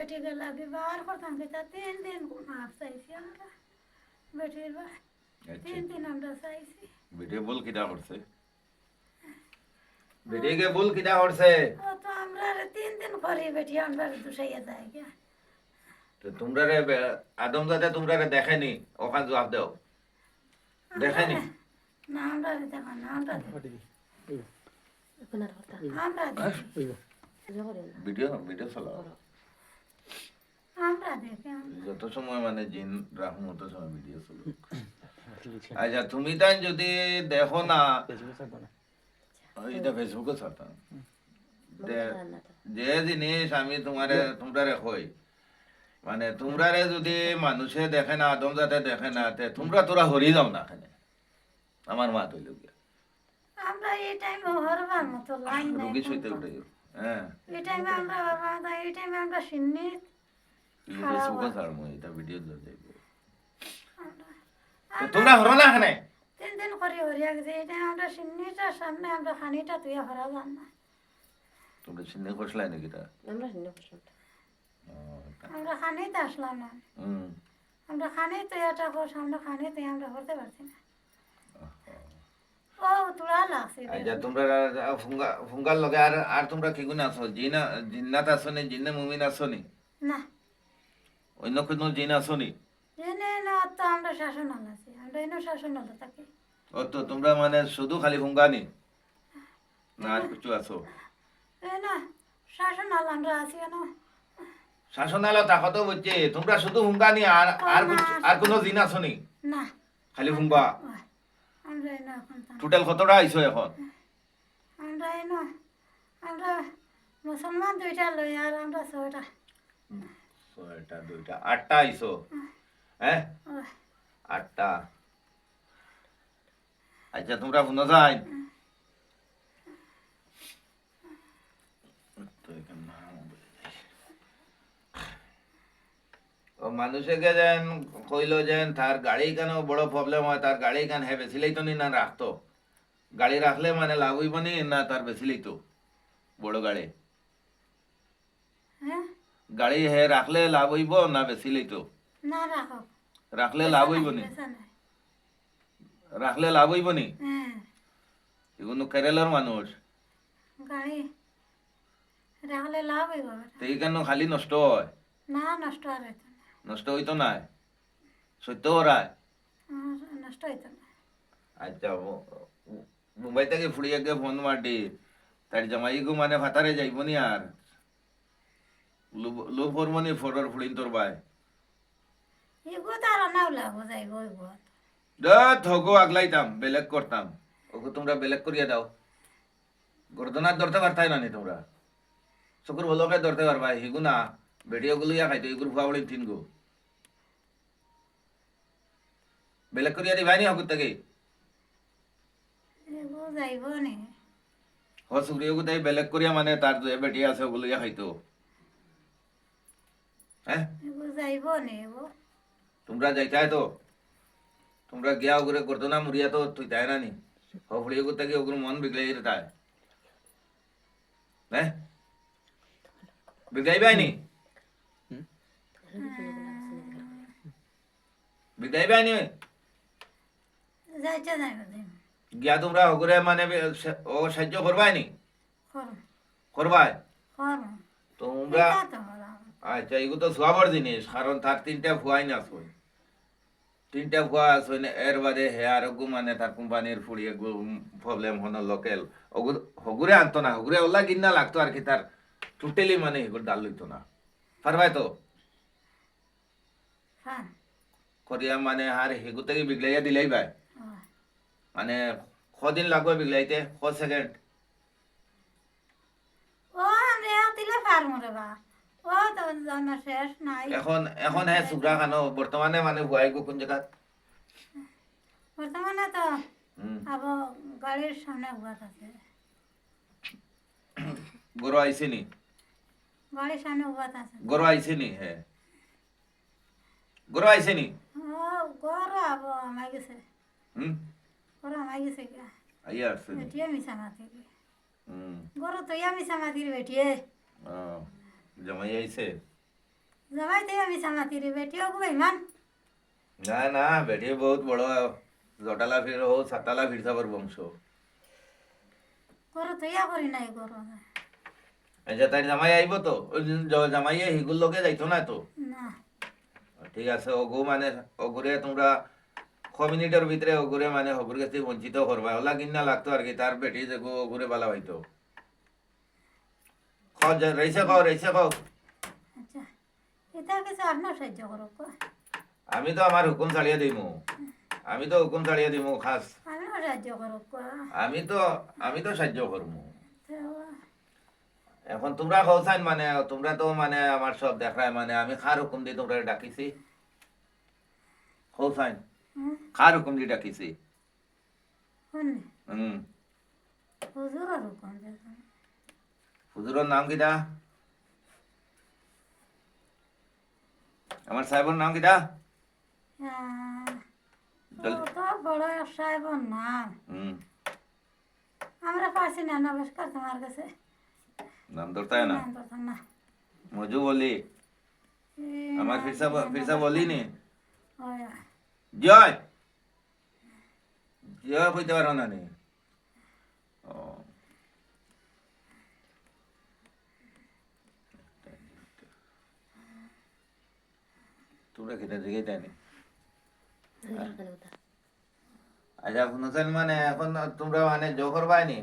বেটিকে লাগি বার করতাম কিতা 3 দিন মাপ চাইছি আমরা বেটির বা 3 দিন আমরা চাইছি বেটে বল কিটা করছে বেটেকে বল কিটা করছে ও তো আমরা 3 দিন করি বেটি আমরা দুসাইয়া যায় গিয়া তো তোমরা রে আদম দাদা তোমরা রে দেখেনি ওখান জবাব দাও দেখেনি না আমরা দেখো না আমরা আমরা ভিডিও ভিডিও চালাও আমরা দেখি যত সময় মানে জিন রাখুন তত সময় ভিডিও চলো আচ্ছা তুমি তাই যদি দেখো না এটা ফেসবুকে ছাড়তাম যে জিনিস আমি তোমরা কই মানে তোমরারে যদি মানুষে দেখে না আদম জাতে দেখে না তে তোরা হরি যাও না এখানে আমার মা তৈল আমরা এই টাইমে হরবার মতো লাইন নাই রুগী সইতে উঠে হ্যাঁ এই টাইমে আমরা হরবার এই টাইমে আমরা সিন্নি ফেসবুকে ছাড়বো এটা ভিডিও যাইব তোমরা হরো না এখানে 3 দিন করে হরিয়া গেছে এই টাইমে আমরা সিন্নিটার সামনে আমরা খানিটা তুইয়া হরা যান না তোমরা সিন্নি খসলাই নাকি তা আমরা খানিতে আসলাম না আমরা খানিতে এটা করছি আমরা খানিতে আমরা হরতে পারছি না ও তোরা লাগছে আচ্ছা তোমরা ফুঙ্গার লগে আর তোমরা কি গুণ আছো জিন্নাত আছো নি জিন্নে মুমিন আছো নি না অন্য কোনো জিন আছো নি জেনে না তো আমরা শাসনাল আছি আমরা এনে শাসনাল থাকি ও তো তোমরা মানে শুধু খালি ফুঙ্গানি না আর কিছু আছো এই না শাসনাল আমরা আছি কেন শাসনালয় থাকো তো বলছে তোমরা শুধু ফুঙ্গানি আর কোনো জিন আছো নি না খালি ফুঙ্গা আমরা এনে এখন টোটাল কতটা আইছো এখন আমরা এনে আমরা মুসলমান 2টা লই আর আমরা 6টা 6টা 2টা 8টা আইছো হ্যাঁ 8টা আচ্ছা তোমরা শুনো যাই মানুষে যেন কইল যেন তার গাড়ি কেন বড় প্রবলেম হয় তার গাড়ি কেন হে বেশি লইতো নি না রাখতো গাড়ি রাখলে মানে লাভ হইব নি না তার বেশি লইতো বড় গাড়ি হ্যাঁ গাড়ি হে রাখলে লাভ হইব না বেশি লইতো না রাখো রাখলে লাভ হইব নি রাখলে লাভ হইব নি হ্যাঁ এগুলো কেরালার মানুষ গাড়ি রাখলে লাভ হইব তো এই কেন খালি নষ্ট হয় না নষ্ট আর হইতো না নষ্ট হইতো না সত্য ওরায় নষ্ট হইতো না আচ্ছা মুম্বাই থেকে ফুড়িয়ে গিয়ে ফোন মারটি তার জামাইগু মানে ভাতারে যাইব নি আর লো ফরমনি ফরর ফুড়িন তোর ভাই এগো তার নাও লাভ যাইব হইব হগো আগলাইতাম বেলেগ করতাম ওকে তোমরা বেলেগ করিয়া দাও গর্দনার ধরতে পারতাই না নি তোমরা চকুর বলকে ধরতে পারবা হিগু না ভিডিও গুলো ইয়া খাইতো এগুলো ফুয়া বলি 3 গো বেলেগ করিয়া দিবাই নি হকুর থেকে এগো যাইব নি হসুরিও তাই বেলেগ করিয়া মানে তার যে বেটি আছে ওগুলো ইয়া খাইতো হ্যাঁ এগো যাইব নি এগো তোমরা যাইতাই তো তোমরা গিয়া ওগুলো গর্দনা মুড়িয়া তো তুই তাই না নি হফড়িও থেকে ওগুলো মন বিগলাই তাই হ্যাঁ বিগলাই বাইনি বিগলাই বাইনি যাইতে যাইব দিন গিয়া তোমরা ওগুলো মানে ও সাহায্য করবাই নি করো করবাই করো তোমরা আচ্ছা এগুলো তো সবার জিনিস কারণ তার 3টা ভুয়াই না আসবে 3টা ভুয়া আসবে না এর বাদে হে আরোগ্য মানে তার কোম্পানির ফুড়িয়ে প্রবলেম হনো লোকাল হগুরে আনতো না হগুরে ওলা কিনা লাগতো আর কি তার টোটালি মানে এগুলো ডাল লইতো না পারবাই তো হ্যাঁ করিয়া মানে আর হেগু থেকে বিগলাইয়া দিলেই ভাই মানে কদিন লাগবে বিগলাইতে ক সেকেন্ড ও আমরা দিলে পারমু রে বা ও তো জানা শেষ নাই এখন হ্যাঁ সুগ্রা খানো বর্তমানে মানে ভুয়াই গো কোন জায়গা বর্তমানে তো আবো গাড়ির সামনে উবাত আছে গরু আইছে নি গাড়ির সামনে উবাত আছে গরু আইছে নি হ্যাঁ গরু আইছে নি ও গরু আবো আমায় গেছে গরু আমায় গেছে আইয়া আসছে নি বেটিয়ে মিশা মাতি গরু তো ইয়া মিশা মাতির বেটিয়ে জামাই আইছে জামাইতে আমি সামাতিরি বেটিও গো ইমান না না বেটি বহুত বড় জটালা ফির হো সাতালা ফির সাবর বংশ করো তো ইয়া করি নাই করো আচ্ছা তাই জামাই আইব তো ওই জামাই হিগুর লগে যাইতো না তো না ঠিক আছে ওগু মানে ওগুরে তোমরা ছ মিনিটের ভিতরে ওগুরে মানে হগুর কাছে বঞ্চিত করবা ওলা কিনা লাগতো আর কি তার বেটি যে ওগুরে বালা হইতো রইছে খাও আচ্ছা এটা কিছু আপনার সাহায্য করো কো আমি তো আমার হুকুম ছাড়িয়ে দিমু খাস আমিও সাহায্য করো কো আমি তো সাহায্য করবো এখন তোমরা খাওসাইন মানে তোমরা তো মানে আমার সব দেখায় মানে আমি খার হুকুম দিয়ে তোমরা ডাকিছি খাওসাইন খার হুকুম দিয়ে ডাকিছি শুনি হুম হুজুর আর হুকুম দেখুন হুজুরের নাম কিটা আমার সাহেবের নাম কিটা তো বড় সাহেবর নাম হুম আমরা পারছি না নমস্কার তোমার কাছে নাম ধরতায় না নাম ধরতাম না মজু বলি আমার ফিরসা বলি নি ওই জয় জয় কইতে পারো না নি ও তোমরা খেতে দিকে যায়নি আচ্ছা শুনছেন মানে এখন তোমরা মানে জোহর পাইনি